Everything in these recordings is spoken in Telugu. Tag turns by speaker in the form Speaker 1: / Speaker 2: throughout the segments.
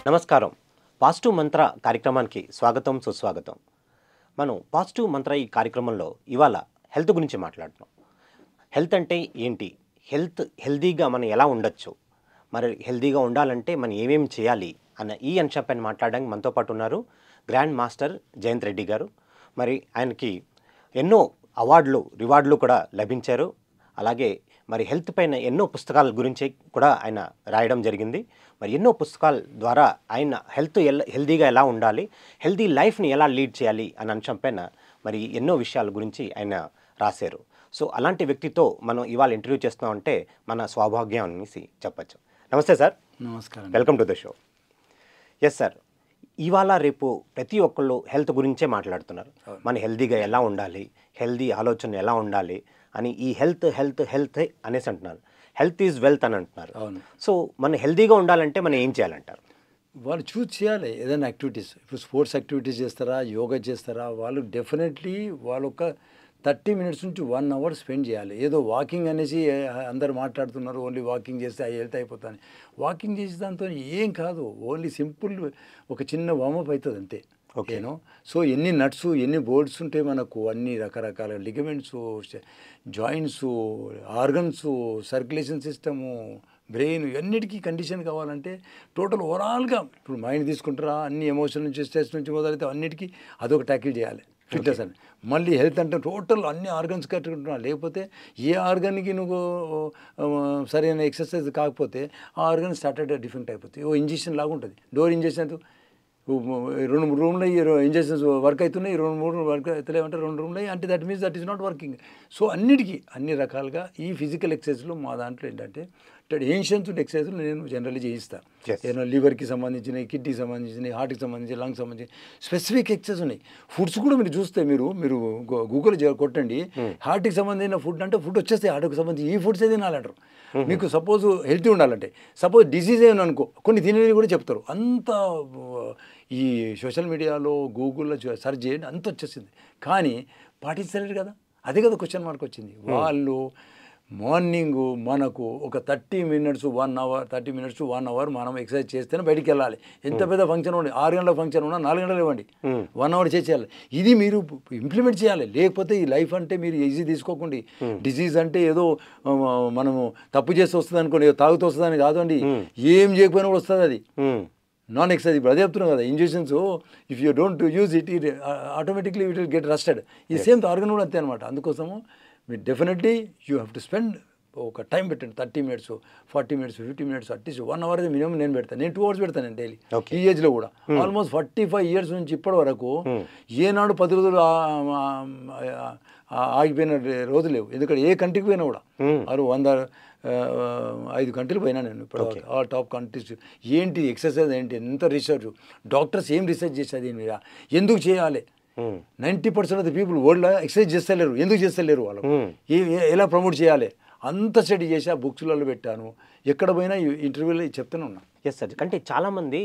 Speaker 1: నమస్కారం. పాజిటివ్ మంత్ర కార్యక్రమానికి స్వాగతం, సుస్వాగతం. మనం పాజిటివ్ మంత్ర ఈ కార్యక్రమంలో ఇవాళ హెల్త్ గురించి మాట్లాడుతున్నాం. హెల్త్ అంటే ఏంటి? హెల్తీగా మనం ఎలా ఉండొచ్చు? మరి హెల్తీగా ఉండాలంటే మనం ఏమేమి చేయాలి అన్న ఈ అంశంపైన మాట్లాడడానికి మనతో పాటు ఉన్నారు గ్రాండ్ మాస్టర్ జయంత్ రెడ్డి గారు. మరి ఆయనకి ఎన్నో అవార్డులు, రివార్డులు కూడా లభించారు. అలాగే మరి హెల్త్ పైన ఎన్నో పుస్తకాల గురించి కూడా ఆయన రాయడం జరిగింది. మరి ఎన్నో పుస్తకాల ద్వారా ఆయన హెల్తీగా ఎలా ఉండాలి, హెల్తీ లైఫ్ని ఎలా లీడ్ చేయాలి అన్న అంశం పైన మరి ఎన్నో విషయాల గురించి ఆయన రాశారు. సో అలాంటి వ్యక్తితో మనం ఇవాళ ఇంటర్వ్యూ చేస్తున్నామంటే మన సౌభాగ్యం అనేసి చెప్పచ్చు. నమస్తే సార్.
Speaker 2: నమస్కారం.
Speaker 1: Welcome to the show. Yes sir, ఇవాళ రేపు ప్రతి ఒక్కళ్ళు హెల్త్ గురించే మాట్లాడుతున్నారు. మన హెల్తీగా ఎలా ఉండాలి, హెల్తీ ఆలోచన ఎలా ఉండాలి అని ఈ హెల్త్ హెల్త్ హెల్త్ అనేసి అంటున్నారు. హెల్త్ ఈజ్ వెల్త్ అని అంటున్నారు.
Speaker 2: అవును.
Speaker 1: సో మనం హెల్తీగా ఉండాలంటే మనం ఏం చేయాలంటారు?
Speaker 2: వాళ్ళు చూస్ చేయాలి ఏదైనా యాక్టివిటీస్. ఇప్పుడు స్పోర్ట్స్ యాక్టివిటీస్ చేస్తారా, యోగా చేస్తారా, వాళ్ళు డెఫినెట్లీ వాళ్ళు ఒక 30 minutes నుంచి 1 hour స్పెండ్ చేయాలి. ఏదో వాకింగ్ అనేసి అందరు మాట్లాడుతున్నారు, ఓన్లీ వాకింగ్ చేస్తే హెల్త్ అయిపోతుంది. వాకింగ్ చేసే దాంతో ఏం కాదు, ఓన్లీ సింపుల్ ఒక చిన్న వార్మప్ అవుతుంది అంతే. ఓకేనో. సో ఎన్ని నట్స్, ఎన్ని బోల్ట్స్ ఉంటాయి మనకు, అన్ని రకరకాల ligaments, joints, organs, circulation system, brain, అన్నిటికీ కండిషన్ కావాలంటే టోటల్ ఓవరాల్గా ఇప్పుడు మైండ్ తీసుకుంటారా, అన్ని ఎమోషన్ నుంచి, స్ట్రెస్ నుంచి మొదలైతే అన్నిటికీ అదొక ట్యాకిల్ చేయాలి ఫిట్నెస్ అని. మళ్ళీ హెల్త్ అంటే టోటల్ అన్ని ఆర్గన్స్ కట్టుకుంటున్నా, లేకపోతే ఏ ఆర్గన్కి నువ్వు సరైన ఎక్సర్సైజ్ కాకపోతే ఆ ఆర్గన్ స్టార్టెడ్ డిఫెక్ట్ అయిపోతుంది. ఓ ఇంజెక్షన్ లాగా ఉంటుంది. డోర్ ఇంజెక్షన్ 2-3 రూమ్లో ఇంజెక్షన్స్ వర్క్ అవుతున్నాయి, 2-3 వర్క్ అవుతలేమంటే 2 రూమ్లో అంటే that means that is not working. So అన్నిటికీ అన్ని రకాలుగా ఈ ఫిజికల్ ఎక్సర్సైజ్లో మా దాంట్లో ఏంటంటే ఏన్షియన్స్ ఎక్సర్సైజ్లు నేను జనరల్లీ చేయిస్తాను. ఏదైనా లివర్కి సంబంధించినవి, కిడ్నీకి సంబంధించినవి, హార్ట్కి సంబంధించి, లంగ్స్ సంబంధించి స్పెసిఫిక్ ఎక్సర్సైజ్ ఉన్నాయి. ఫుడ్స్ కూడా మీరు చూస్తే మీరు గూగుల్ కొట్టండి హార్ట్కి సంబంధించిన ఫుడ్ అంటే ఫుడ్ వచ్చేస్తాయి. హార్ట్కి సంబంధించి ఈ ఫుడ్స్ తినాలంటారు. మీకు సపోజ్ హెల్తీ ఉండాలంటే, సపోజ్ డిసీజ్ ఏమని అనుకో, కొన్ని తినేవి కూడా చెప్తారు. అంత ఈ సోషల్ మీడియాలో గూగుల్లో సెర్చ్ చేయండి, అంత వచ్చేసింది. కానీ పాటించలేరు కదా, అదే కదా క్వశ్చన్ మార్క్ వచ్చింది. వాళ్ళు మార్నింగ్ మనకు ఒక 30 minutes 1 hour, 30 minutes to 1 hour మనం ఎక్సర్సైజ్ చేస్తేనే బయటికి వెళ్ళాలి. ఎంత పెద్ద ఫంక్షన్ ఉండి 6 గంటల ఫంక్షన్ ఉన్నా 4 గంటలు ఇవ్వండి, 1 hour చేసేయాలి. ఇది మీరు ఇంప్లిమెంట్ చేయాలి. లేకపోతే ఈ లైఫ్ అంటే మీరు ఈజీ తీసుకోకండి. డిసీజ్ అంటే ఏదో మనము తప్పు చేస్తే వస్తుంది అనుకోండి, తాగుతూ వస్తుందని కాదండి. ఏం చేయకపోయినా కూడా వస్తుంది అది. నాన్ ఎక్సర్సైజ్ ఇప్పుడు అదే చెప్తున్నాం కదా, injections if you don't use it automatically it will get rusted. ఈ సేమ్ ఆర్గన్ కూడా అంతే అనమాట. అందుకోసము మీరు definitely you have to spend ఒక టైం పెట్టండి. 30 minutes, 40 minutes, 50 minutes, at least 1 hour అయితే మినిమం నేను పెడతాను. నేను 2 hours పెడతాను నేను డైలీ. ఈ ఏజ్లో కూడా ఆల్మోస్ట్ 45 years నుంచి ఇప్పటి వరకు ఏనాడు 10 రోజులు ఆగిపోయిన రోజు లేవు. ఎందుకంటే ఏ కంట్రీకి పోయినా కూడా 105 కంట్రీలు పోయినా నేను ఇప్పుడు. All top countries. ఏంటి ఎక్సర్సైజ్ ఏంటి, ఎంత రీసెర్చ్, డాక్టర్స్ ఏం రీసెర్చ్ చేశారు దీని మీద, ఎందుకు చేయాలి? 90% ఆఫ్ ది పీపుల్ వరల్డ్లో ఎక్సర్సైజ్ చేస్తలేరు. ఎందుకు చేస్తలేరు? వాళ్ళకు ఎలా ప్రమోట్ చేయాలి అంత స్టడీ చేసి ఆ బుక్స్లలో పెట్టాను. ఎక్కడ పోయినా ఇంటర్వ్యూలో చెప్తూనే ఉన్నా.
Speaker 1: Yes sir. అంటే చాలామంది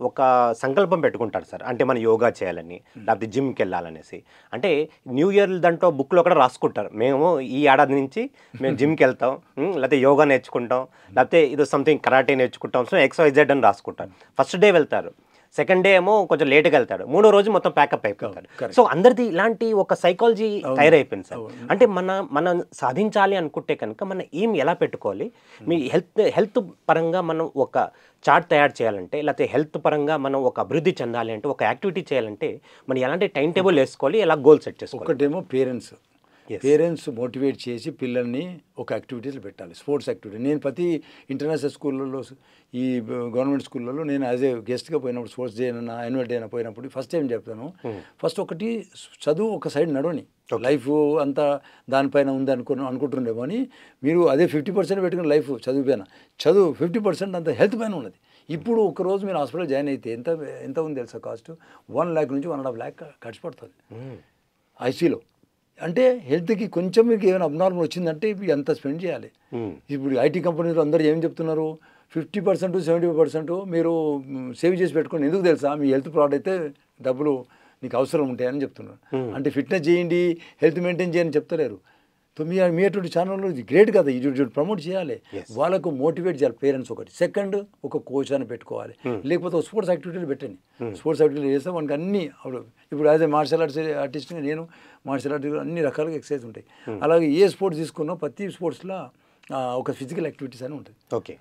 Speaker 1: ఒక సంకల్పం పెట్టుకుంటారు సార్, అంటే మనం యోగా చేయాలని, లేకపోతే జిమ్కి వెళ్ళాలనేసి. అంటే న్యూ ఇయర్ దాంట్లో బుక్లో కూడా రాసుకుంటారు, మేము ఈ ఏడాది నుంచి మేము జిమ్కి వెళ్తాం, లేకపోతే యోగా నేర్చుకుంటాం, లేకపోతే ఇది సంథింగ్ కరాటే నేర్చుకుంటాం, సో XYZ అని రాసుకుంటారు. ఫస్ట్ డే వెళ్తారు, సెకండ్ డే ఏమో కొంచెం లేట్గా వెళ్తాడు, 3వ రోజు మొత్తం ప్యాకప్ అయిపోతాడు. సో అందరిది ఇలాంటి ఒక సైకాలజీ తయారైపోయింది సార్. అంటే మనం సాధించాలి అనుకుంటే కనుక మనం ఏం ఎలా పెట్టుకోవాలి? మీ హెల్త్ పరంగా మనం ఒక చార్ట్ తయారు చేయాలంటే, లేకపోతే హెల్త్ పరంగా మనం ఒక అభివృద్ధి చెందాలి అంటే, ఒక యాక్టివిటీ చేయాలంటే మనం ఎలాంటి టైం టేబుల్ వేసుకోవాలి, ఎలా గోల్ సెట్ చేసుకోవాలి?
Speaker 2: ఒకటేమో పేరెంట్స్ మోటివేట్ చేసి పిల్లల్ని ఒక యాక్టివిటీస్లో పెట్టాలి, స్పోర్ట్స్ యాక్టివిటీ. నేను ప్రతి ఇంటర్నేషనల్ స్కూళ్ళలో, ఈ గవర్నమెంట్ స్కూళ్ళలో నేను యాజ్ ఏ గెస్ట్గా పోయినప్పుడు, స్పోర్ట్స్ డే అయినా యాన్యువల్ డే అయినా పోయినప్పుడు ఫస్ట్ టైం చెప్తాను, ఫస్ట్ ఒకటి చదువు ఒక సైడ్ నడవని, లైఫ్ అంతా దానిపైన ఉంది అనుకుంటుండేమో అని మీరు అదే 50% పెట్టుకుని లైఫ్ చదువుపైన, 50% అంత హెల్త్ పైన ఉన్నది. ఇప్పుడు ఒకరోజు మీరు హాస్పిటల్ జాయిన్ అయితే ఎంత ఉంది తెలుసా కాస్ట్? 1 lakh నుంచి 1.5 lakh ఖర్చు పడుతుంది ఐసీలో. అంటే హెల్త్కి కొంచెం మీకు ఏమైనా అబ్నార్మల్ వచ్చిందంటే ఇప్పుడు ఎంత స్పెండ్ చేయాలి? ఇప్పుడు ఐటీ కంపెనీలో అందరూ ఏం చెప్తున్నారు, 50% to 70% మీరు సేవ్ చేసి పెట్టుకోండి. ఎందుకు తెలుసా? మీ హెల్త్ ప్రాబ్లం అయితే డబ్బులు నీకు అవసరం ఉంటాయని చెప్తున్నారు. అంటే ఫిట్నెస్ చేయండి, హెల్త్ మెయింటైన్ చేయని చెప్తలేరు. మీ అటువంటి ఛానల్లో ఇది గ్రేట్ కదా, ఇది ప్రమోట్ చేయాలి. వాళ్ళకు మోటివేట్ చేయాలి పేరెంట్స్ ఒకటి. సెకండ్, ఒక కోచ్ అని పెట్టుకోవాలి, లేకపోతే ఒక స్పోర్ట్స్ యాక్టివిటీలు పెట్టండి. స్పోర్ట్స్ యాక్టివిటీ చేస్తే మనకి అన్ని ఇప్పుడు యాజ్ ఏ మార్షల్ ఆర్ట్స్ ఆర్టిస్ట్గా నేను మార్షల్ ఆర్ట్ అన్ని రకాలుగా ఎక్సర్సైజ్ ఉంటాయి. అలాగే ఏ స్పోర్ట్స్ తీసుకున్నా ప్రతి స్పోర్ట్స్లో ఒక ఫిజికల్ యాక్టివిటీస్ అని ఉంటుంది.
Speaker 1: ఓకే,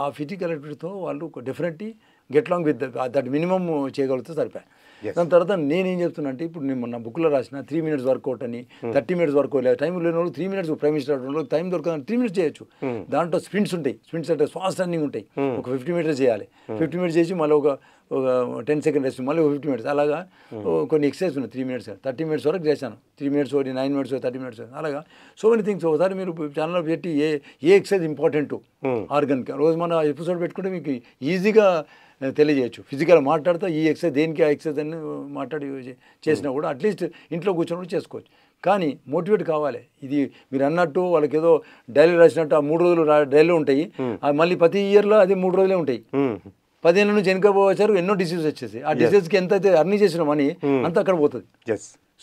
Speaker 2: ఆ ఫిజికల్ యాక్టివిటీతో వాళ్ళు definitely get long with that minimum చేయగలిగితే సరిపోయాయి. దాని తర్వాత నేనేం చెప్తున్నా అంటే, ఇప్పుడు నేను మొన్న బుక్లో రాసిన 3 minutes వర్కౌట్ అని, 30 minutes వర్కౌట్ లేదు, టైం లేని వాళ్ళు 3 minutes ప్రైమ్ మినిస్టర్ వాళ్ళు టైం దొరకదని 3 minutes చేయొచ్చు. దాంట్లో స్ప్రింట్స్ ఉంటాయి, స్ప్రింట్స్ అంటే ఫాస్ట్ రన్నింగ్ ఉంటాయి. ఒక 50 meters చేయాలి, 50 minutes చేసి మళ్ళీ ఒక 10 seconds రెస్ట్, మళ్ళీ 50 minutes, అలాగా కొన్ని ఎక్సర్సైజ్ ఉన్నాయి. 3 minutes 30 minutes వరకు చేశాను. 3 minutes 9 minutes 30 minutes అలాగా సో మెనీ థింగ్స్. ఒకసారి మీరు ఛానల్లో పెట్టి ఏ ఎక్సర్సైజ్ ఇంపార్టెంట్ ఆర్గన్కి రోజు మన ఎపిసోడ్ పెట్టుకుంటే మీకు ఈజీగా తెలియజేయచ్చు. ఫిజికల్ మాట్లాడితే ఈ ఎక్సర్సైజ్ దేనికి ఆ ఎక్సర్సైజ్ అని మాట్లాడి చేసినా కూడా అట్లీస్ట్ ఇంట్లో కూర్చొని చేసుకోవచ్చు. కానీ మోటివేట్ కావాలి. ఇది మీరు అన్నట్టు వాళ్ళకి ఏదో డైలీ రాసినట్టు ఆ 3 రోజులు డైలీ ఉంటాయి, మళ్ళీ ప్రతి ఇయర్లో అది 3 రోజులే ఉంటాయి. 10 ఏళ్ళ నుంచి వెనుకపోవచ్చారు, ఎన్నో డిసీజ్ వచ్చేసి ఆ డిసీజ్కి ఎంత అయితే అర్నీ చేసిన మనీ అంతా అక్కడ పోతుంది.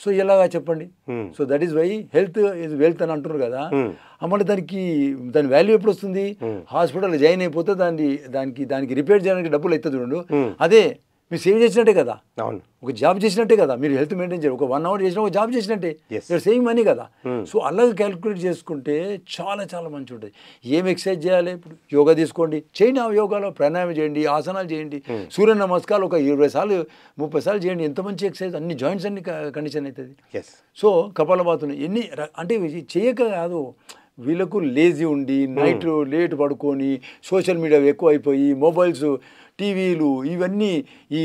Speaker 2: సో ఎలాగా చెప్పండి? So that is why health is wealth అని అంటున్నారు కదా. మళ్ళీ దాని వాల్యూ ఎప్పుడు వస్తుంది? హాస్పిటల్ జాయిన్ అయిపోతే దానికి రిపేర్ చేయడానికి డబ్బులు అవుతుంది చూడండు. అదే మీరు సేవ్ చేసినట్టే కదా, ఒక జాబ్ చేసినట్టే కదా. మీరు హెల్త్ మెయింటైన్ చేయాలి, ఒక 1 hour చేసినా ఒక జాబ్ చేసినట్టే, యూఆర్ సేవింగ్ మనీ కదా. సో అలాగే క్యాలిక్యులేట్ చేసుకుంటే చాలా చాలా మంచి ఉంటుంది. ఏం ఎక్సర్సైజ్ చేయాలి? ఇప్పుడు యోగా తీసుకోండి, చేయండి. ఆ యోగాలో ప్రాణాయామం చేయండి, ఆసనాలు చేయండి, సూర్య నమస్కారాలు ఒక 20 సార్లు 30 సార్లు చేయండి. ఎంత మంచి ఎక్సర్సైజ్, అన్ని జాయింట్స్ అన్ని కండిషన్ అవుతుంది. సో కపాలభాతులు ఎన్ని అంటే చేయక కాదు, వీళ్ళకు లేజీ ఉండి నైట్ లేట్ పడుకొని సోషల్ మీడియా ఎక్కువ అయిపోయి మొబైల్స్ టీవీలు ఇవన్నీ ఈ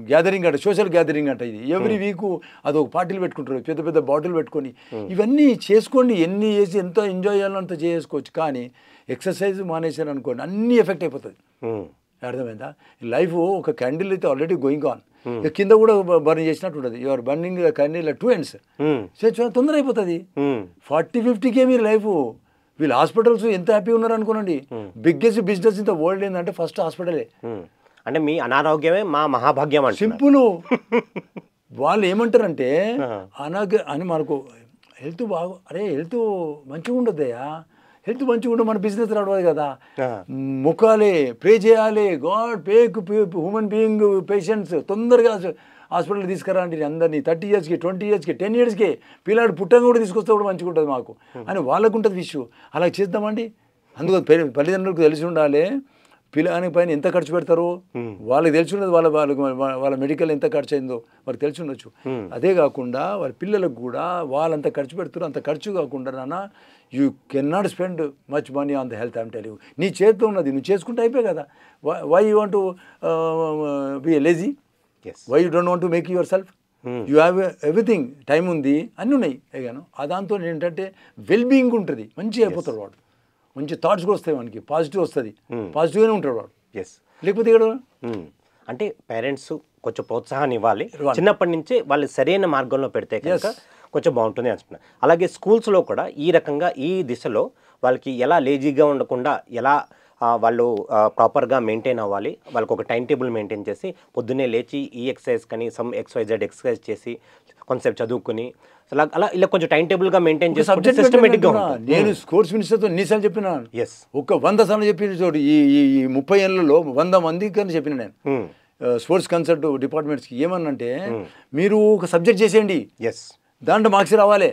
Speaker 2: గ్యాదరింగ్ అంట, సోషల్ గ్యాదరింగ్ అంట. ఇది ఎవ్రీ వీకు అదొక పార్టీలు పెట్టుకుంటారు, పెద్ద పెద్ద బాటిల్ పెట్టుకొని. ఇవన్నీ చేసుకోండి, ఎన్ని చేసి ఎంత ఎంజాయ్ చేయాలో అంత చేసుకోవచ్చు. కానీ ఎక్సర్సైజ్ మానేసారు అనుకోండి, అన్నీ ఎఫెక్ట్ అయిపోతుంది. అర్థమైందా? లైఫ్ ఒక క్యాండిల్ అయితే ఆల్రెడీ గోయింగ్ ఆన్, కింద కూడా బర్న్ చేసినట్టు ఉంటుంది. Your burning candle 2 ends. తొందర అయిపోతుంది. 40-50K మీరు లైఫ్. వీళ్ళు హాస్పిటల్స్ ఎంత హ్యాపీ ఉన్నారు అనుకోనండి. Biggest business in the world ఏంటంటే ఫస్ట్ హాస్పిటలే.
Speaker 1: అంటే మీ అనారోగ్యమే మా మహాభాగ్యం అంటే
Speaker 2: సింపుల్. వాళ్ళు ఏమంటారంటే అని మనకు హెల్త్ హెల్త్ మంచిగా ఉండద్దయ్యా, హెల్త్ మంచిగా ఉంటే మన బిజినెస్ రావడం కదా. మొక్కాలి, ప్రే చేయాలి, గాడ్ హ్యూమన్ బీయింగ్ పేషెంట్స్ తొందరగా హాస్పిటల్ తీసుకురా అంటే అందరినీ 30 yearsకి 20 yearsకి 10 yearsకి పిల్లాడు పుట్టంగా కూడా తీసుకొస్తే కూడా మంచిగా ఉంటుంది మాకు అని వాళ్ళకు ఉంటుంది విషయం. అలా చేద్దామండి. అందుకు తల్లిదండ్రులకు తెలిసి ఉండాలి పిల్లగాని పైన ఎంత ఖర్చు పెడతారో వాళ్ళకి తెలిసి ఉండదు, వాళ్ళ మెడికల్ ఎంత ఖర్చు అయిందో వాళ్ళకి తెలిసి ఉండొచ్చు. అదే కాకుండా వాళ్ళ పిల్లలకు కూడా వాళ్ళంత ఖర్చు పెడతారు, అంత ఖర్చు కాకుండా నాన్న you can not spend much money on the health. I'm tell you, నీ చేతితో ఉన్నది, నువ్వు చేసుకుంటే అయిపోయి కదా. Why you want to be lazy? Why you don't want to make yourself? You have everything, time ఉంది, అన్నీ ఉన్నాయి. అయ్యాను దాంతో ఏంటంటే వెల్బీయింగ్ ఉంటుంది, మంచిగా అయిపోతాడు వాడు, మంచి థాట్స్ కూడా వస్తాయి, మనకి పాజిటివ్ వస్తుంది, పాజిటివ్గానే ఉంటాడు వాడు. లేకపోతే ఇక్కడ
Speaker 1: అంటే పేరెంట్స్ కొంచెం ప్రోత్సాహాన్ని ఇవ్వాలి, చిన్నప్పటి నుంచి వాళ్ళు సరైన మార్గంలో పెడితే కనుక కొంచెం బాగుంటుంది అనుకుంటున్నాను. అలాగే స్కూల్స్లో కూడా ఈ రకంగా ఈ దిశలో వాళ్ళకి ఎలా లేజీగా ఉండకుండా ఎలా వాళ్ళు ప్రాపర్గా మెయింటైన్ అవ్వాలి, వాళ్ళకి ఒక టైం టేబుల్ మెయింటైన్ చేసి పొద్దున్నే లేచి ఈ ఎక్సర్సైజ్ కానీ సమ్ XYZ ఎక్సర్సైజ్ చేసి కొంతసేపు చదువుకుని అలా ఇలా కొంచెం టైం టేబుల్గా మెయింటైన్ చేసి సిస్టమేటిక్గా.
Speaker 2: నేను స్పోర్ట్స్ మినిస్టర్తో ఎన్నిసార్లు చెప్పినా, ఒక 100 సార్లు చెప్పిన చోటు ఈ 30 ఏళ్ళలో 100 మందికి కానీ చెప్పిన నేను స్పోర్ట్స్ కన్సల్ట్ డిపార్ట్మెంట్స్కి ఏమన్నంటే మీరు ఒక సబ్జెక్ట్ చేసేయండి, దాంట్లో మార్క్స్ రావాలి,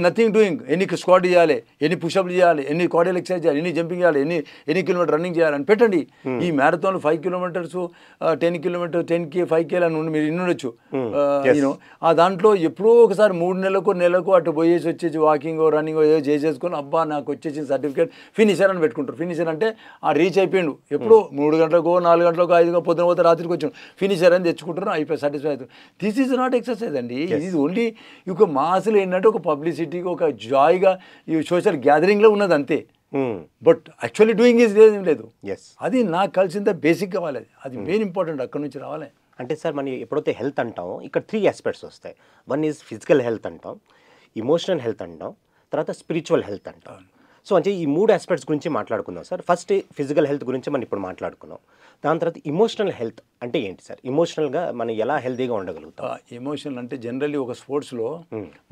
Speaker 2: నథింగ్ డూయింగ్. ఎన్ని స్క్వాట్ చేయాలి, ఎన్ని పుషప్లు చేయాలి, ఎన్ని కార్డియల్ ఎక్సర్సైజ్ చేయాలి, ఎన్ని జంపింగ్ చేయాలి, ఎన్ని కిలోమీటర్ రన్నింగ్ చేయాలని పెట్టండి. ఈ marathon 5 kilometers 10 kilometers 10K 5K అని మీరు ఇన్నొచ్చు. యూనో ఆ దాంట్లో ఎప్పుడో ఒకసారి 3 నెలలకు అటు పోయేసి వచ్చేసి వాకింగ్ రన్నింగ్ ఏదో చేసేసుకొని అబ్బా నాకు వచ్చేసి సర్టిఫికేట్ ఫినిషర్ అని పెట్టుకుంటారు. ఫినిషర్ అంటే ఆ రీచ్ అయిపోయిండు, ఎప్పుడో 3 గంటలకో 4 గంటలకో 5 గంటలకు పొద్దున పోతే రాత్రికి వచ్చాను ఫినిషర్ అని తెచ్చుకుంటారు, అయిపోయి సాటిస్ఫై అవుతుంది. దిస్ ఈజ్ నాట్ ఎక్సర్సైజ్ అండి. ఇది ఓన్లీ ఒక మాసులు ఏంటంటే ఒక పబ్లిసిటీకి ఒక జాయ్గా ఈ సోషల్ గ్యాదరింగ్లో ఉన్నది అంతే. బట్ యాక్చువల్లీ డూయింగ్ ఈజ్ లేదు. అది నాకు కలిసిందే బేసిక్ కావాలి, అది మెయిన్ ఇంపార్టెంట్, అక్కడ నుంచి రావాలి.
Speaker 1: అంటే సార్ మనం ఎప్పుడైతే హెల్త్ అంటామో ఇక్కడ 3 aspects వస్తాయి. వన్ ఈజ్ ఫిజికల్ హెల్త్ అంటాం, ఇమోషనల్ హెల్త్ అంటాం, తర్వాత స్పిరిచువల్ హెల్త్ అంటాం. సో అంటే ఈ 3 aspects గురించి మాట్లాడుకుందాం సార్. ఫస్ట్ ఫిజికల్ హెల్త్ గురించి మనం ఇప్పుడు మాట్లాడుకున్నాం. దాని తర్వాత ఇమోషనల్ హెల్త్ అంటే ఏంటి సార్? ఇమోషనల్గా మనం ఎలా హెల్తీగా ఉండగలుగుతాం?
Speaker 2: ఎమోషనల్ అంటే జనరల్లీ ఒక స్పోర్ట్స్లో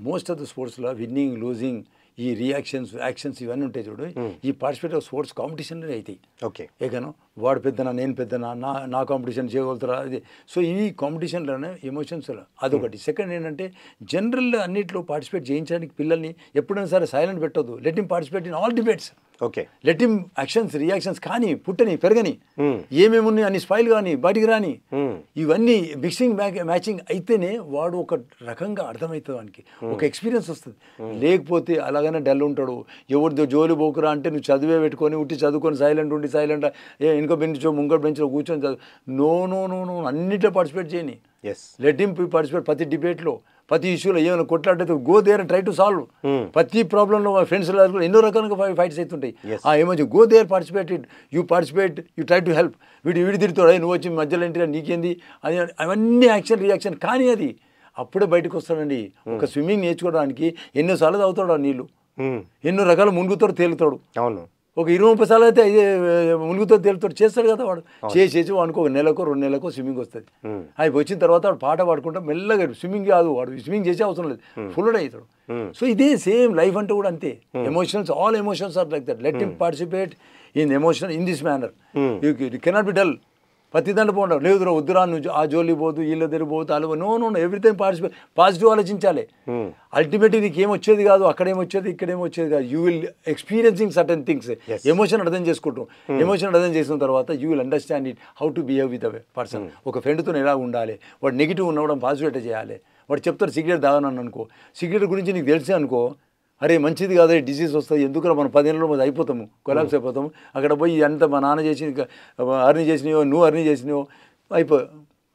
Speaker 2: మోస్ట్ ఆఫ్ ద స్పోర్ట్స్లో విన్నింగ్ లూజింగ్ ఈ రియాక్షన్స్ యాక్షన్స్ ఇవన్నీ ఉంటాయి చూడు, ఈ పార్టిసిపేట్ స్పోర్ట్స్ కాంపిటీషన్లో అవుతాయి.
Speaker 1: ఓకే.
Speaker 2: ఏకను వాడు పెద్దనా నేను పెద్దనా నా కాంపిటీషన్ చేయగలుగుతారా ఇది. సో ఈ కాంపిటీషన్లోనే ఎమోషన్స్ అదొకటి. సెకండ్ ఏంటంటే జనరల్ అన్నింటిలో పార్టిసిపేట్ చేయించడానికి పిల్లల్ని ఎప్పుడైనా సరే సైలెంట్ పెట్టొద్దు. Let him participate in all debates.
Speaker 1: Okay.
Speaker 2: Let him actions reactions కానీ పుట్టని పెరగని ఏమేమి ఉన్నాయి అన్ని స్పైల్ కానీ బయటికి రాని ఇవన్నీ మిక్సింగ్ మ్యాచింగ్ అయితేనే వాడు ఒక రకంగా అర్థమవుతుంది, వానికి ఒక ఎక్స్పీరియన్స్ వస్తుంది. లేకపోతే అలాగనే డల్ ఉంటాడు, ఎవరిదో జోలి పోకురా అంటే నువ్వు చదివే పెట్టుకొని ఉట్టి చదువుకొని సైలెంట్ ఉండి సైలెంట్ వెనుక బెంచ్లో ముంగడు బెంచ్లో కూర్చొని చదువు. నో నో నో నో అన్నింటిలో పార్టిసిపేట్ చేయని. లెట్ హిమ్ పార్టిసిపేట్ ప్రతి డిబేట్లో ప్రతి ఇష్యూలో ఏమైనా కొట్లాడితే go there and try to solve. ప్రతి ప్రాబ్లంలో ఫ్రెండ్స్ ఎన్నో రకాలుగా ఫైట్స్ అవుతుంటాయి. ఆ ఏమో go there participate you participate you try to help. వీడి తిరుగుతాడు నువ్వు వచ్చి మధ్యలో ఏంటి నీకేంది అది అవన్నీ యాక్షన్ రియాక్షన్ కానీ అది అప్పుడే బయటకు వస్తాడండి. ఒక స్విమ్మింగ్ నేర్చుకోవడానికి ఎన్నోసార్లు తాగుతాడు ఆ నీళ్ళు, ఎన్నో రకాలు మునుగుతాడు తేలుతాడు.
Speaker 1: అవును.
Speaker 2: ఒక 20-30 సార్లు అయితే ఇదే మునుగుతో తేలుతాడు చేస్తాడు కదా వాడు. చేసి వాడికి ఒక నెలకో 2 నెలలకో స్విమ్మింగ్ వస్తుంది. అవి వచ్చిన తర్వాత వాడు పాట పాడుకుంటా మెల్లగా స్విమ్మింగ్ కాదు వాడు స్విమ్మింగ్ చేసే అవసరం లేదు, ఫుల్ అవుతాడు. సో ఇదే సేమ్ లైఫ్ అంటే కూడా అంతే. Emotions all emotions are like that. Let him participate in emotion in this manner. You cannot be dull. ప్రతి దాంట్లో పోవడం లేదు వద్దురా నువ్వు ఆ జోలి పోదు వీళ్ళ దగ్గర పోదు అలా no no everything participate positive ఆలోచించాలి. అల్టిమేట్లీ నీకు ఏమొచ్చేది కాదు, అక్కడేమొచ్చేది ఇక్కడేమొచ్చేది కాదు. You will experiencing certain things. Emotion అర్థం చేసుకుంటాం. ఎమోషన్ అర్థం చేసిన తర్వాత you will understand it how to behave with a person. ఒక ఫ్రెండ్తో ఎలా ఉండాలి, వాడు నెగిటివ్ ఉన్నప్పుడు పాజిటివ్ ఎట్లా చేయాలి. వాడు చెప్తారు సిగరెట్ తాగనని అనుకో, సిగరెట్ గురించి నీకు తెలిసే అనుకో, అరే మంచిది కాదు డిసీజ్ వస్తుంది ఎందుకు మనం 10 ఏళ్ళలో మనం అయిపోతాము కొలాప్స్ అయిపోతాము. అక్కడ పోయి అంత మా నాన్న చేసి అర్నీ చేసినాయో నువ్వు అర్నీ చేసినాయో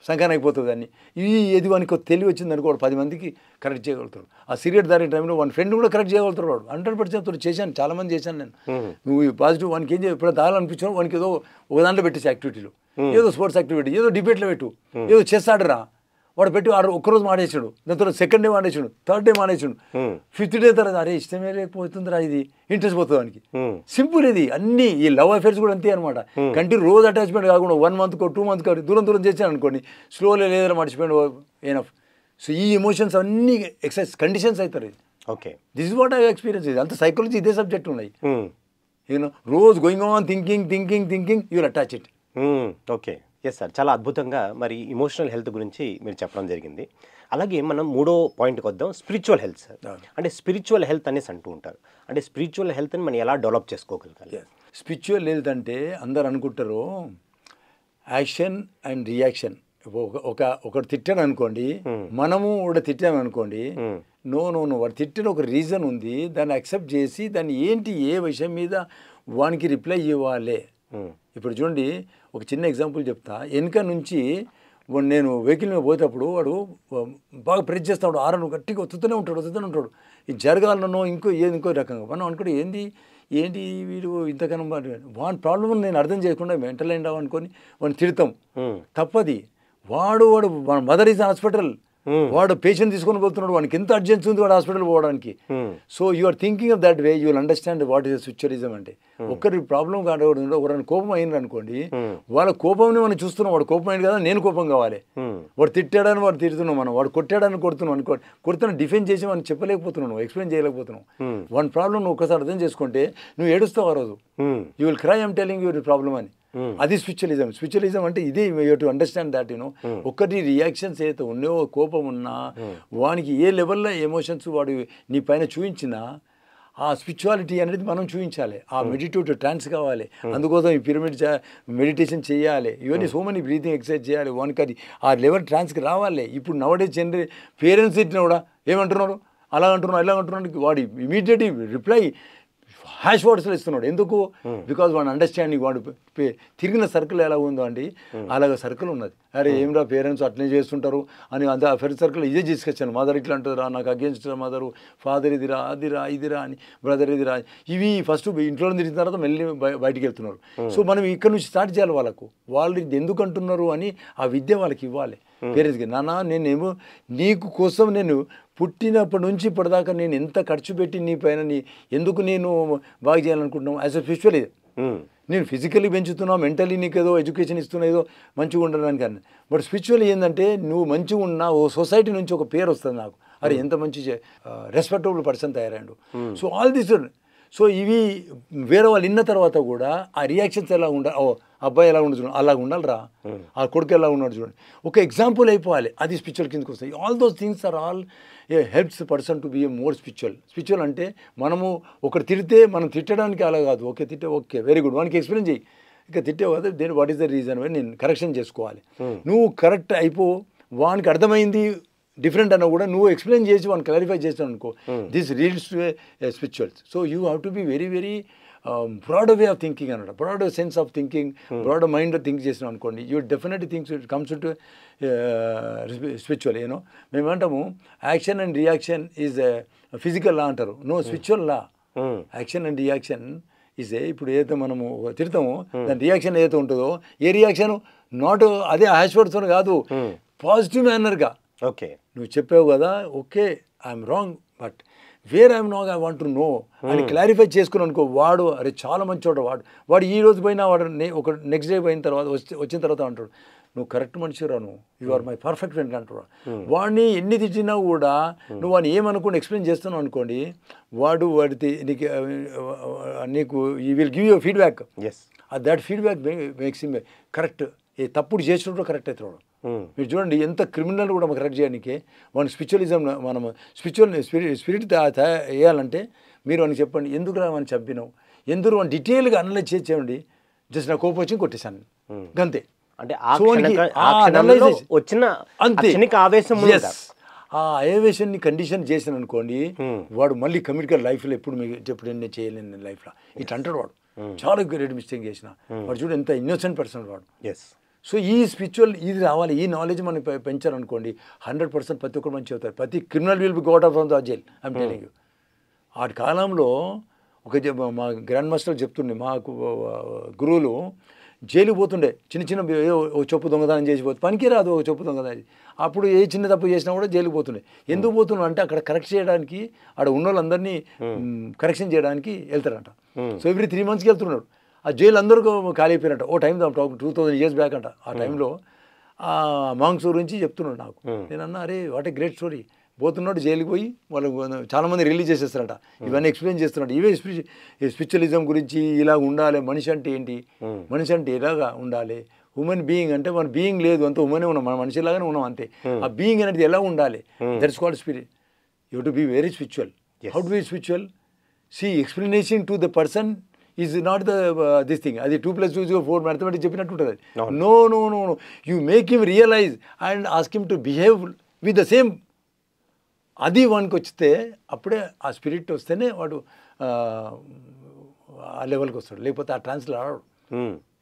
Speaker 2: సంఖ్యాన అయిపోతుంది అని ఇది వానికి తెలివి వచ్చింది అనుకో 10 మందికి కరెక్ట్ చేయగలుగుతాడు. ఆ సిగరెట్ దాని టైంలో వాడి ఫ్రెండ్ కూడా కరెక్ట్ చేయగలుగుతాడు. వాడు 100% చేశాను, చాలామంది చేశాను నేను. నువ్వు పాజిటివ్ వానికి ఏం చేయాలి ఇప్పుడు తాగాలనిపించావు వానికి ఏదో ఒక దాంట్లో పెట్టేసి యాక్టివిటీలు, ఏదో స్పోర్ట్స్ యాక్టివిటీ, ఏదో డిబేట్లో పెట్టు, ఏదో చెస్ ఆడరా వాడు పెట్టి ఒక్కరోజు మాడేసాడు, దాని తర్వాత సెకండ్ డే మాడేసాడు, థర్డ్ డే మాడేసాడు, 5th డే తర్వాత అరే ఇష్టమే లేకపోతుందిరా ఇది ఇంట్రెస్ట్ పోతుంది వానికి. సింపుల్ ఇది. అన్ని ఈ లవ్ అఫేర్స్ కూడా అంతే అనమాట. కంటిన్యూ రోజు అటాచ్మెంట్ కాకుండా 1 మంత్కో 2 మంత్కో దూరం చేశాను అనుకోండి స్లోలీ లేదని మర్చిపోయాడు ఎనఫ్. సో ఈ ఎమోషన్స్ అన్ని ఎక్సైజ్ కండిషన్స్ అవుతారు. ఇది
Speaker 1: okay.
Speaker 2: This is what I experience. ఇది అంత సైకాలజీ ఇదే సబ్జెక్ట్ ఉన్నాయి. యూనో రోజు going on thinking you will attach it.
Speaker 1: Okay. Yes sir, చాలా అద్భుతంగా మరి ఇమోషనల్ హెల్త్ గురించి మీరు చెప్పడం జరిగింది. అలాగే మనం 3వ పాయింట్కి వద్దాం, స్పిరిచువల్ హెల్త్ సార్. అంటే స్పిరిచువల్ హెల్త్ అనేసి అంటూ ఉంటారు. అంటే స్పిరిచువల్ హెల్త్ని మనం ఎలా డెవలప్ చేసుకోగలగాలి?
Speaker 2: స్పిరిచువల్ హెల్త్ అంటే అందరు అనుకుంటారు యాక్షన్ అండ్ రియాక్షన్. ఒకటి తిట్టాను అనుకోండి, మనము కూడా తిట్టాము అనుకోండి, నో వాడు తిట్టిన ఒక రీజన్ ఉంది, దాన్ని యాక్సెప్ట్ చేసి దాన్ని ఏంటి ఏ విషయం మీద వానికి రిప్లై ఇవ్వాలి. ఇప్పుడు చూడండి ఒక చిన్న ఎగ్జాంపుల్ చెప్తా. వెనుక నుంచి నేను వెహికల్ మీద పోయేటప్పుడు వాడు బాగా ప్రెస్ చేస్తాడు, ఆరను గట్టిగా వస్తూనే ఉంటాడు. ఇది జరగాలనో ఇంకో రకంగా మనం అనుకుంటే ఏంటి వీడు ఇంతకన్నా వాని ప్రాబ్లం నేను అర్థం చేయకుండా మెంటల్ ఎండ్ అనుకొని వాడిని తిడతాం. తప్పది. వాడు మన మదర్ ఈజ్ హాస్పిటల్, వాడు పేషెంట్ తీసుకొని పోతున్నాడు, వానికి ఎంత అర్జెన్సీ ఉంది వాడు హాస్పిటల్ పోవడానికి. So you are thinking of that way, you will understand what is spiritualism అంటే. ఒక్కరి ప్రాబ్లం కావడం ఒకరిని కోపం అయింది అనుకోండి, వాళ్ళ కోపంని మనం చూస్తున్నాం. వాడు కోపం అయింది కదా నేను కోపం కావాలి, వాడు తిట్టాడని వాడు తిడుతున్నాం, మనం వాడు కొట్టాడని కొడుతున్నాం అనుకో, కొడుతున్నా డిఫెండ్ చేసి మనం చెప్పలేకపోతున్నావు, ఎక్స్ప్లెయిన్ చేయలేకపోతున్నావు. వన్ ప్రాబ్లం నువ్వు ఒకసారి అర్థం చేసుకుంటే నువ్వు ఏడుస్తావు ఆ రోజు. You will cry I'm telling your problem అని. అది స్పిరిచువలిజం అంటే ఇదే. You to understand that. ఒక్కటి రియాక్షన్స్ ఏదైతే ఉన్నాయో, కోపం ఉన్నా వానికి ఏ లెవెల్లో ఎమోషన్స్ వాడు నీ పైన చూపించినా ఆ స్పిరిచువాలిటీ అనేది మనం చూపించాలి. ఆ మెడిటేటివ్ ట్రాన్స్ కావాలి. అందుకోసం ఈ పిరమిడ్ మెడిటేషన్ చేయాలి, ఇవన్నీ సో మెనీ బ్రీతింగ్ ఎక్సర్సైజ్ చేయాలి. వానికి అది ఆ లెవెల్ ట్రాన్స్కి రావాలి. ఇప్పుడు నవడే పేరెంట్స్ తిట్టినా కూడా ఏమంటున్నారు, అలా అంటున్నారు ఇలా అంటున్నాడు, వాడు ఇమీడియట్లీ రిప్లై హ్యాష్ వర్డ్స్లో ఇస్తున్నాడు. ఎందుకు? బికాజ్ వాడు అండర్స్టాండింగ్. వాడు తిరిగిన సర్కిల్ ఎలా ఉందో అండి అలాగ సర్కిల్ ఉన్నది. అరే ఏమిరా పేరెంట్స్ అట్లనే చేస్తుంటారు అని అంత ఫ్రెండ్ సర్కిల్ ఇదే డిస్కషన్. మదర్ ఇట్లా అంటుందిరా, నాకు అగేన్స్ట్ మదరు, ఫాదర్ ఇదిరా, ఇదిరా అని, బ్రదర్ ఇదిరా, ఇవి ఫస్ట్ ఇంట్లో తిరిగిన తర్వాత మళ్ళీ బయటికి వెళ్తున్నారు. సో మనం ఇక్కడ నుంచి స్టార్ట్ చేయాలి. వాళ్ళు ఇది ఎందుకు అంటున్నారు అని ఆ విద్య వాళ్ళకి ఇవ్వాలి పేరెంట్స్కి. నాన్న నేనేమో నీకు కోసం నేను పుట్టినప్పటి నుంచి ఇప్పటిదాకా నేను ఎంత ఖర్చు పెట్టి నీ పైన ఎందుకు నేను బాగా చేయాలనుకుంటున్నావు యాజ్ అ స్పిరిచువల్. నేను ఫిజికల్లీ పెంచుతున్నా, మెంటలీ నీకు ఏదో ఎడ్యుకేషన్ ఇస్తున్నా, ఏదో మంచిగా ఉండడానికి అని. బట్ స్పిరిచువల్ ఏంటంటే నువ్వు మంచిగా ఉన్నా ఓ సొసైటీ నుంచి ఒక పేరు వస్తుంది నాకు. అరే ఎంత మంచి రెస్పెక్టబుల్ పర్సన్ తయారాడు. So all this. సో ఇవి వేరే వాళ్ళు విన్న తర్వాత కూడా ఆ రియాక్షన్స్ ఎలా ఉండాలి, ఓ అబ్బాయి ఎలా ఉండదు చూడండి, అలాగ ఉండాలిరా, ఆ కొడుకు ఎలా ఉన్నాడు చూడండి, ఒక ఎగ్జాంపుల్ అయిపోవాలి, అది స్పిరిచువల్ కిందకి వస్తాయి. All those things are all helps person to be a more spiritual. Spiritual అంటే మనము ఒకటి తిడితే మనం తిట్టడానికి అలా కాదు, ఓకే తిట్టే ఓకే వెరీ గుడ్, వానికి ఎక్స్ప్లెయిన్ చేయి, ఇక తిట్టావు కదా దేని వాట్ ఈస్ ద రీజన్ అని నేను కరెక్షన్ చేసుకోవాలి. నువ్వు కరెక్ట్ అయిపో, వానికి అర్థమైంది డిఫరెంట్ అన్న కూడా నువ్వు ఎక్స్ప్లెయిన్ చేసి వాడిని క్లారిఫై చేస్తావు అనుకో, this reads to spirituals. So you have to be very very broad way of thinking అన్నమాట, broad sense of thinking, broad mind think చేసినాం అనుకోండి, you definitely thinks it comes to spiritual. You know మేమంటాము action and reaction is physical law అంటారు, no spiritual law. Action and reaction is ఇప్పుడు ఏదైతే మనము తిడతామో దాని రియాక్షన్ ఏదైతే ఉంటుందో, ఏ రియాక్షన్ నాట్ అదే హ్యాష్వర్డ్స్ కాదు, పాజిటివ్ మేనర్గా.
Speaker 1: ఓకే
Speaker 2: నువ్వు చెప్పావు కదా, okay I'm wrong but where I'm wrong I want to know అని క్లారిఫై చేసుకుని అనుకో, వాడు అరే చాలా మంచివాడు, వాడు ఈ రోజు పోయినా వాడు ఒక నెక్స్ట్ డే పోయిన తర్వాత వచ్చిన తర్వాత అంటాడు నువ్వు కరెక్ట్ మనిషిరా, నువ్వు you are my perfect friend అంటాడు. వాడిని ఎన్ని తిట్టినా కూడా నువ్వు వాడిని ఏమనుకోండి ఎక్స్ప్లెయిన్ చేస్తున్నావు అనుకోండి, వాడి నీకు he will give you feedback, that feedback makes him correct. ఏ తప్పుడు చేసినప్పుడు కరెక్ట్ అవుతాడు. మీరు చూడండి ఎంత క్రిమినల్ కూడా మనం కరెక్ట్ చేయడానికి మన స్పిరిచువలిజం, మనం స్పిరిట్ వేయాలంటే మీరు అని చెప్పండి ఎందుకు రావని చంపినావు, ఎందుకు అని డీటెయిల్గా అనలైజ్ చేసేయండి. జస్ట్ నా కోపం వచ్చి కొట్టేశాను అంతే.
Speaker 1: అంటే వచ్చిన ఆవేశం,
Speaker 2: ఆ ఆవేశాన్ని కండిషన్ చేశాను అనుకోండి, వాడు మళ్ళీ కమిట్గా లైఫ్లో ఎప్పుడు మీకు ఎప్పుడు నేను చేయలేను నేను లైఫ్లో ఇట్లా అంటాడు. వాడు చాలా గ్రేట్ మిస్టేక్ చేసిన వాడు చూడు ఎంత ఇన్నోసెంట్ పర్సన్ వాడు. సో ఈ స్పిరిచువల్ ఇది రావాలి, ఈ నాలెడ్జ్ మనకి పెంచారనుకోండి 100% ప్రతి ఒక్కరు మంచి అవుతారు. ప్రతి criminal will be got out from the jail. I'm telling you. ఆ కాలంలో మా గ్రాండ్ మాస్టర్ చెప్తుండే, మాకు గురువులు జైలుకి పోతుండే చిన్న చిన్న చెప్పు దొంగతనం చేసిపోతే పనికి రాదు ఒక చెప్పు దొంగతనం. అప్పుడు ఏ చిన్న తప్పు చేసినా కూడా జైలుకి పోతుండే. ఎందుకు పోతున్నాడు అంటే అక్కడ కరెక్ట్ చేయడానికి, ఆడ ఉన్న వాళ్ళందరినీ కరెక్షన్ చేయడానికి వెళ్తారంట. సో ఎవ్రీ 3 monthsకి వెళ్తున్నాడు. ఆ జైలు అందరూ ఖాళీ అయిపోయినట్ట. ఓ టైం 2000 years బ్యాక్ అంట. ఆ టైంలో ఆ మాంగ్స్ గురించి చెప్తున్నాడు నాకు. నేను అన్నా అరే వాట్ ఏ గ్రేట్ స్టోరీ. పోతున్నాడు జైలుకి పోయి వాళ్ళు చాలామంది రిలీజ్ చేసేస్తారంట. ఇవన్నీ ఎక్స్ప్లెయిన్ చేస్తున్నాడు. ఇవే స్పిరిచువలిజం గురించి, ఇలా ఉండాలి, మనిషి అంటే ఏంటి, మనిషి అంటే ఇలాగా ఉండాలి, హ్యూమన్ బీయింగ్ అంటే మన బీయింగ్ లేదు, అంత హ్యూమనే ఉన్నాం, మన మనిషిలాగానే ఉన్నాం అంతే. ఆ బీయింగ్ అనేది ఎలా ఉండాలి, that's called spirit. You to be very spiritual. How to be spiritual? See explanation to the person is not the this thing. అది 2 + 2 = 4 మ్యాథమెటిక్స్ చెప్పినట్టు ఉంటుంది. No no no no you make him realize and ask him to behave with the same. అది వానికి వస్తే అప్పుడే ఆ స్పిరిట్ వస్తేనే వాడు ఆ లెవెల్కి వస్తాడు, లేకపోతే ఆ ట్రాన్స్లో ఆడాడు.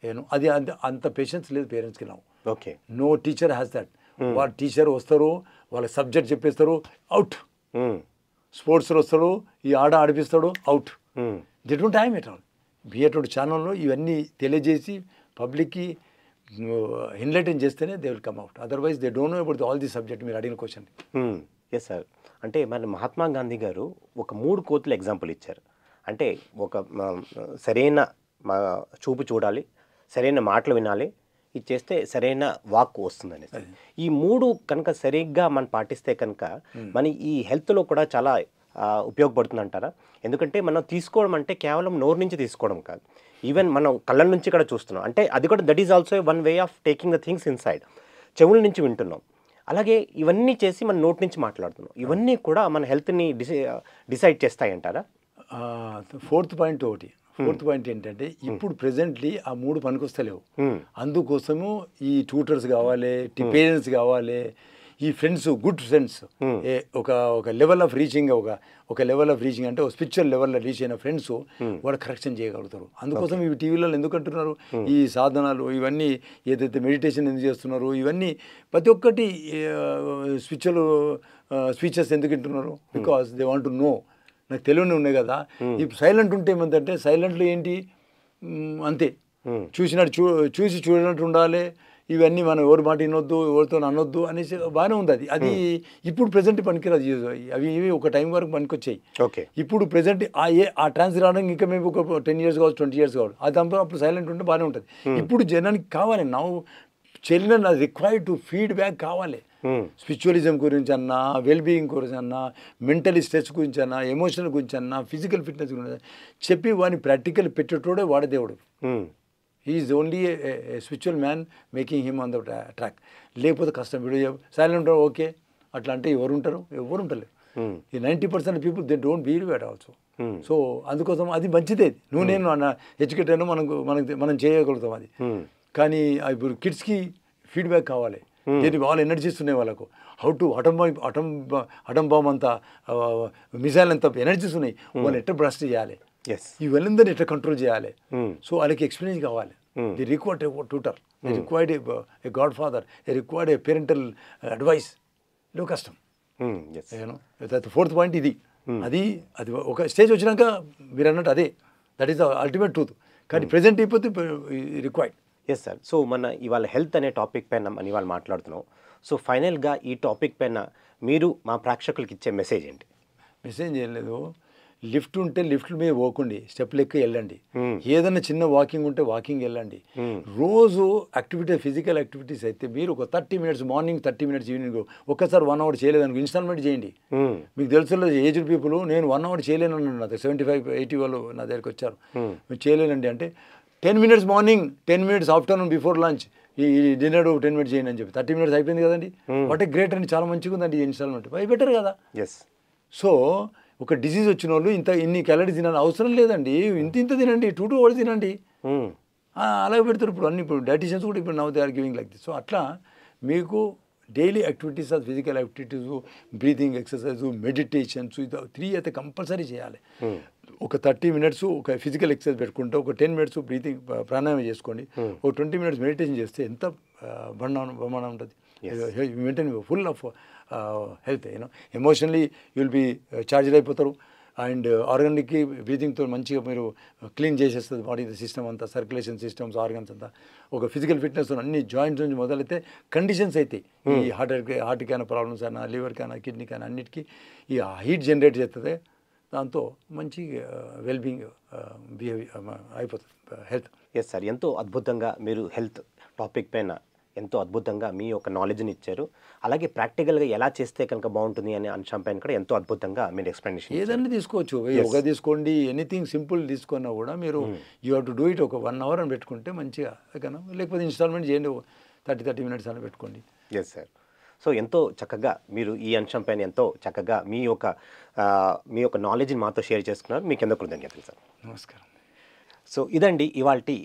Speaker 2: ఏను అది అంత పేషెన్స్ లేదు పేరెంట్స్కి.
Speaker 1: Okay
Speaker 2: no teacher has that. వాళ్ళ టీచర్ వస్తారు, వాళ్ళ సబ్జెక్ట్ చెప్పేస్తారు, అవుట్. స్పోర్ట్స్లో వస్తాడు, ఈ ఆడిపిస్తాడు, out. They don't time at all. బిఏటోడ్ ఛానల్లో ఇవన్నీ తెలియజేసి పబ్లిక్కి ఎన్లైటన్ చేస్తేనే they will come out. Otherwise they don't know about all the subject. మీరు అడిగిన క్వశ్చన్.
Speaker 1: Yes sir. అంటే మన మహాత్మా గాంధీ గారు ఒక 3 కోతులు ఎగ్జాంపుల్ ఇచ్చారు. అంటే ఒక సరైన చూపు చూడాలి, సరైన మాటలు వినాలి, ఇది చేస్తే సరైన వాక్ వస్తుందని. ఈ 3 కనుక సరిగ్గా మనం పాటిస్తే కనుక మన ఈ హెల్త్లో కూడా చాలా ఉపయోగపడుతుంది అంటారా? ఎందుకంటే మనం తీసుకోవడం అంటే కేవలం నోరు నుంచి తీసుకోవడం కాదు, ఈవెన్ మనం కళ్ళ నుంచి కూడా చూస్తున్నాం. అంటే అది కూడా that is also one way of taking the things inside. చెవుల నుంచి వింటున్నాం, అలాగే ఇవన్నీ చేసి మన నోటి నుంచి మాట్లాడుతున్నాం. ఇవన్నీ కూడా మన హెల్త్ని డిసైడ్ చేస్తాయి అంటారా?
Speaker 2: ఫోర్త్ పాయింట్ ఏంటంటే ఇప్పుడు ప్రెజెంట్లీ ఆ 3 పనికొస్తలేవు. అందుకోసము ఈ ట్యూటర్స్ కావాలి, పేరెంట్స్ కావాలి, ఈ ఫ్రెండ్స్, గుడ్ ఫ్రెండ్స్, ఒక లెవెల్ ఆఫ్ రీచింగ్, ఒక లెవెల్ ఆఫ్ రీచింగ్ అంటే ఒక స్పిరిచువల్ లెవెల్లో రీచ్ అయిన ఫ్రెండ్స్ వాళ్ళు కరెక్షన్ చేయగలుగుతారు. అందుకోసం ఇవి టీవీలలో ఎందుకు అంటున్నారు, ఈ సాధనాలు ఇవన్నీ ఏదైతే మెడిటేషన్ ఎందుకు చేస్తున్నారు, ఇవన్నీ ప్రతి ఒక్కటి స్పిరిచువల్ స్పీచెస్ ఎందుకు వింటున్నారు? Because they want to know. నాకు తెలియని ఉన్నాయి కదా. ఇప్పుడు సైలెంట్ ఉంటే ఏమంటే సైలెంట్లో ఏంటి అంతే, చూసి చూడనట్టు ఉండాలి. ఇవన్నీ మనం ఎవరి మాట వినొద్దు, ఎవరితో అనొద్దు అనేసి బాగానే ఉంది. అది ఇప్పుడు ప్రెజెంట్ పనికిరాదు. అవి ఇవి ఒక టైం వరకు పనికొచ్చాయి. ఇప్పుడు ప్రెజెంట్ ఆ ట్రాన్స్ రావడానికి ఇంకా మేము ఒక 10 years కావచ్చు, 20 years కావచ్చు. అది అప్పుడు సైలెంట్ ఉంటే బాగానే ఉంటుంది. ఇప్పుడు జనానికి కావాలి, చెల్లిన రిక్వైర్డ్ టు ఫీడ్బ్యాక్ కావాలి. స్పిరిచువలిజం గురించి అన్నా, వెల్బీయింగ్ గురించి అన్నా, మెంటలీ స్ట్రెస్ గురించి అన్నా, ఎమోషనల్ గురించి అన్నా, ఫిజికల్ ఫిట్నెస్ గురించి చెప్పి వాడిని ప్రాక్టికల్ పెట్టేటోడే వాడే దేవుడు. Is only a spiritual man making him on the track. లేకపోతే కష్టం. వీడు సైలెంట్ ఓకే అట్లా అంటే ఎవరు ఉంటారు? ఎవరు ఉంటారు. ఈ 90% people they don't believe at also. So అందుకోసం అది మంచిదే. నేను ఎడ్యుకేట్ అయినా మనం చేయగలుగుతాం అది. కానీ ఇప్పుడు కిడ్స్కి ఫీడ్బ్యాక్ కావాలి. దీనికి వాళ్ళు ఎనర్జీస్ ఉన్నాయి వాళ్ళకు. హౌ టు అటమ్ బాంబ్ అంతా మిసైల్ అంత ఎనర్జీస్ ఉన్నాయి. వాళ్ళు ఎట్లా బ్రస్ట్ చేయాలి, ఇవన్నీ ఎట్లా కంట్రోల్ చేయాలి. సో వాళ్ళకి ఎక్స్పీరియన్స్ కావాలి. The required A tutor, the required A God father, A required A parental advice. ఇది కష్టం. ఫోర్త్ పాయింట్ ఇది. అది ఒక స్టేజ్ వచ్చినాక మీరు అన్నట్టు అదే, that is the ultimate truth. కానీ ప్రెజెంట్ అయిపోతే రిక్వైర్డ్.
Speaker 1: Yes sir. సో మన ఇవాళ హెల్త్ అనే టాపిక్ పైన మనం ఇవాళ మాట్లాడుతున్నాం. సో ఫైనల్గా ఈ టాపిక్ పైన మీరు మా ప్రేక్షకులకి ఇచ్చే మెసేజ్ ఏంటి?
Speaker 2: మెసేజ్ ఏం లేదు. లిఫ్ట్ ఉంటే లిఫ్ట్ మీద పోకండి, స్టెప్లు ఎక్కి వెళ్ళండి. ఏదైనా చిన్న వాకింగ్ ఉంటే వాకింగ్ వెళ్ళండి. రోజు యాక్టివిటీ, ఫిజికల్ యాక్టివిటీస్ అయితే మీరు ఒక 30 minutes మార్నింగ్, 30 minutes ఈవినింగ్, ఒక్కసారి 1 hour చేయలేదనుకో ఇన్స్టాల్మెంట్ చేయండి. మీకు తెలుసు ఏజ్డ్ పీపుల్ నేను 1 hour చేయలేను అన్నారు. 75-80 వాళ్ళు నా దగ్గరికి వచ్చారు. మీరు చేయలేనండి అంటే 10 minutes morning, 10 minutes afternoon before lunch, ఈ డిన్నర్ 10 minutes చేయండి అని చెప్పి 30 minutes అయిపోయింది కదండి. వాట్ ఏ గ్రేట్ అండి, చాలా మంచిగా ఉందండి ఈ ఇన్స్టాల్మెంట్. అవి బెటర్ కదా. సో ఒక డిసీజ్ వచ్చిన వాళ్ళు ఇన్ని క్యాలరీస్ తినాలి అవసరం లేదండి. ఇంత తినండి, 2 hours తినండి. అలాగే పెడతారు ఇప్పుడు అన్ని. ఇప్పుడు డైటీషియన్స్ కూడా ఇప్పుడు now they are giving like this. So అట్లా మీకు daily activities, physical activities, breathing exercise, meditations, ఇది 3 అయితే కంపల్సరీ చేయాలి. ఒక 30 minutes ఒక ఫిజికల్ ఎక్సర్సైజ్ పెట్టుకుంటే, ఒక 10 minutes బ్రీతింగ్ ప్రాణాయామం చేసుకోండి, ఒక 20 minutes మెడిటేషన్ చేస్తే ఎంత బ్రహ్మాండం ఉంటుంది. Maintain full of health. Emotionally you'll be charged అయిపోతారు. అండ్ ఆర్గానిక్కి బ్రీతింగ్తో మంచిగా మీరు క్లీన్ చేసేస్తుంది బాడీ సిస్టమ్ అంతా, సర్క్యులేషన్ సిస్టమ్స్, ఆర్గన్స్ అంతా. ఒక ఫిజికల్ ఫిట్నెస్ అన్ని జాయింట్స్ నుంచి మొదలైతే కండిషన్స్ అయితే ఈ హార్ట్కి అయినా ప్రాబ్లమ్స్ అయినా, లివర్కి అయినా, కిడ్నీకి అయినా అన్నిటికీ ఈ హీట్ జనరేట్ చేస్తుంది. దాంతో మంచి వెల్బీయింగ్ అయిపోతుంది హెల్త్.
Speaker 1: Yes sir. ఎంతో అద్భుతంగా మీరు హెల్త్ టాపిక్ పైన ఎంతో అద్భుతంగా మీ యొక్క నాలెడ్జ్ని ఇచ్చారు. అలాగే ప్రాక్టికల్గా ఎలా చేస్తే కనుక బాగుంటుంది అనే అంశం పైన కూడా ఎంతో అద్భుతంగా మీరు ఎక్స్ప్లెనేషన్.
Speaker 2: ఏదన్నా తీసుకోవచ్చు, యోగా తీసుకోండి, ఎనీథింగ్ సింపుల్ తీసుకున్నా కూడా మీరు you have to do it. ఒక 1 hour అని పెట్టుకుంటే మంచిగా కన్నా, లేకపోతే ఇన్స్టాల్మెంట్ చేయండి, 30 minutes అని పెట్టుకోండి.
Speaker 1: Yes sir. సో ఎంతో చక్కగా మీరు ఈ అంశం పైన ఎంతో చక్కగా మీ యొక్క నాలెడ్జ్ని మాతో షేర్ చేసుకున్నారు. మీకు ఎంతో కృతజ్ఞతలు సార్.
Speaker 2: నమస్కారం.
Speaker 1: సో ఇదండి ఇవాల్టి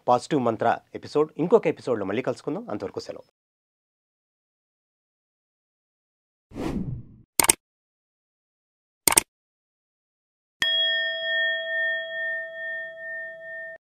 Speaker 1: పాజిటివ్ మంత్ర ఎపిసోడ్. ఇంకొక ఎపిసోడ్లో మళ్ళీ కలుసుకుందాం. అంతవరకు సెలవు.